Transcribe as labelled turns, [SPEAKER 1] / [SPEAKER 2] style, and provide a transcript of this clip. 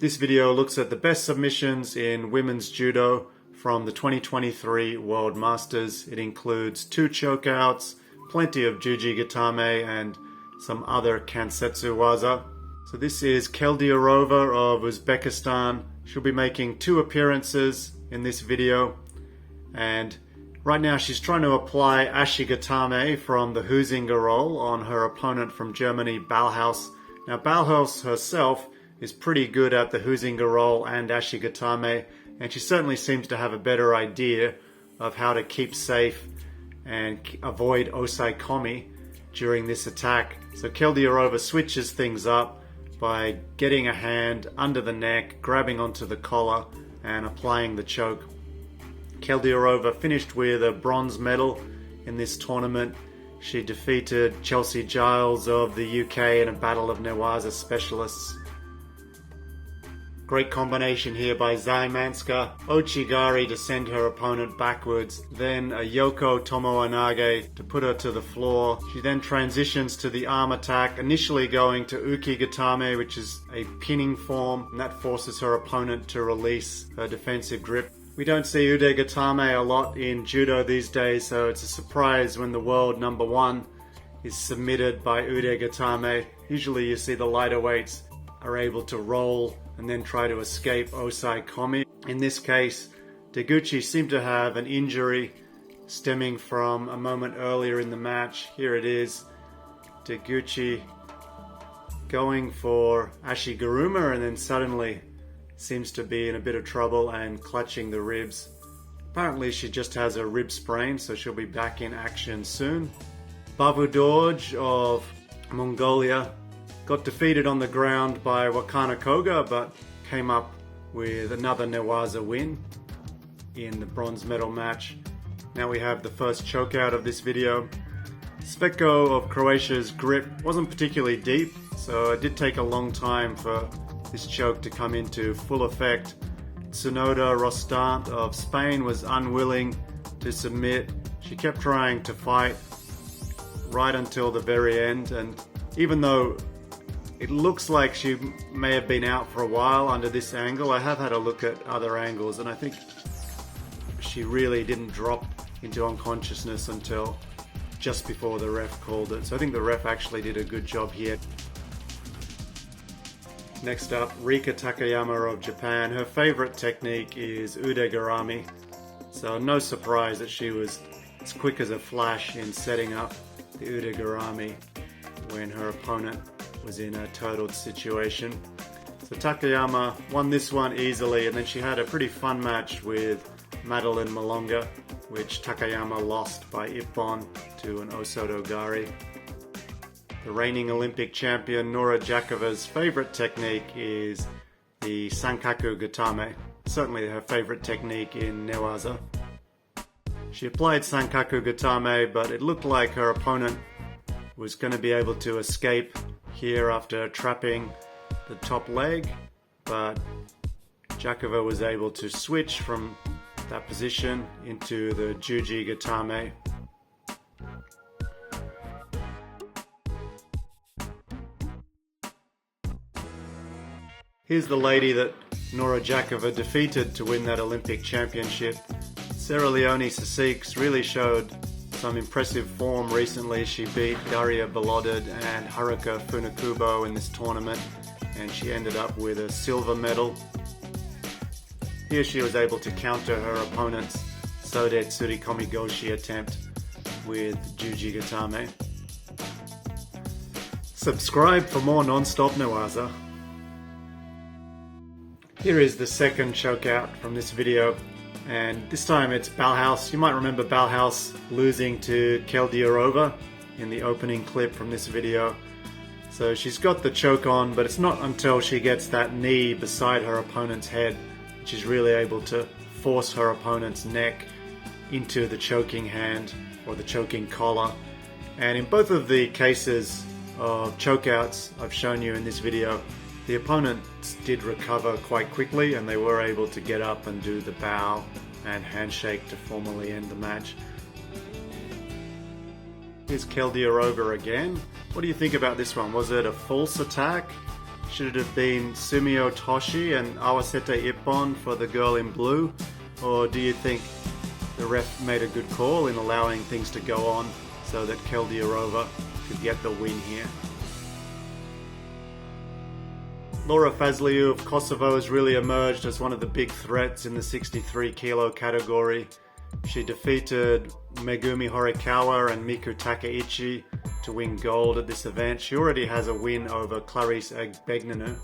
[SPEAKER 1] This video looks at the best submissions in women's judo from the 2023 World Masters. It includes 2 chokeouts, plenty of Juji-gatame and some other kansetsu waza. So this is Keldiyorova of Uzbekistan. She'll be making 2 appearances in this video. And right now she's trying to apply ude-gatame from the Huizinga roll on her opponent from Germany, Ballhaus. Now Ballhaus herself is pretty good at the Huizinga roll and ude-gatame, and she certainly seems to have a better idea of how to keep safe and avoid osai komi during this attack. So Keldiyorova switches things up by getting a hand under the neck, grabbing onto the collar and applying the choke. Keldiyorova finished with a bronze medal in this tournament. She defeated Chelsea Giles of the UK in a battle of Newaza specialists. Great combination here by Szymanska. Ochigari to send her opponent backwards. Then a Yoko Tomoanage to put her to the floor. She then transitions to the arm attack, initially going to ude-gatame, which is a pinning form, and that forces her opponent to release her defensive grip. We don't see ude-gatame a lot in judo these days, so it's a surprise when the world number 1 is submitted by ude-gatame. Usually you see the lighter weights are able to roll and then try to escape osai komi. In this case, Deguchi seemed to have an injury stemming from a moment earlier in the match. Here it is, Deguchi going for ashiguruma and then suddenly seems to be in a bit of trouble and clutching the ribs. Apparently she just has a rib sprain, so she'll be back in action soon. Bavuudorj of Mongolia got defeated on the ground by Wakana Koga, but came up with another Newaza win in the bronze medal match. Now we have the first chokeout of this video. Cvjetko of Croatia's grip wasn't particularly deep, so it did take a long time for this choke to come into full effect. Tsunoda Roustant of Spain was unwilling to submit. She kept trying to fight right until the very end, and even though it looks like she may have been out for a while under this angle, I have had a look at other angles and I think she really didn't drop into unconsciousness until just before the ref called it. So I think the ref actually did a good job here. Next up, Rika Takayama of Japan. Her favorite technique is ude-garami. So no surprise that she was as quick as a flash in setting up the ude-garami when her opponent was in a turtled situation. So Takayama won this one easily, and then she had a pretty fun match with Madeline Malonga, which Takayama lost by ippon to an osoto gari. The reigning Olympic champion Nora Gjakova's favorite technique is the sankaku-gatame, certainly her favorite technique in Newaza. She applied sankaku-gatame, but it looked like her opponent was going to be able to escape here after trapping the top leg, but Gjakova was able to switch from that position into the Juji-gatame. Here's the lady that Nora Gjakova defeated to win that Olympic championship. Leonie Cysique really showed some impressive form recently. She beat Daria Volodid and Haruka Funakubo in this tournament, and she ended up with a silver medal. Here she was able to counter her opponent's Sode Tsurikomi Goshi attempt with Juji-gatame. Subscribe for more non-stop Newaza. Here is the second chokeout from this video, and this time it's Ballhaus. You might remember Ballhaus losing to Keldiyorova in the opening clip from this video. So she's got the choke on, but it's not until she gets that knee beside her opponent's head that she's really able to force her opponent's neck into the choking hand or the choking collar. And in both of the cases of chokeouts I've shown you in this video, the opponents did recover quite quickly and they were able to get up and do the bow and handshake to formally end the match. Here's Keldiyorova again. What do you think about this one? Was it a false attack? Should it have been Sumio Toshi and Awasete Ippon for the girl in blue? Or do you think the ref made a good call in allowing things to go on so that Keldiyorova could get the win here? Lara Fazliu of Kosovo has really emerged as one of the big threats in the 63 kilo category. She defeated Megumi Horikawa and Miku Takaichi to win gold at this event. She already has a win over Clarice Agbegnanu.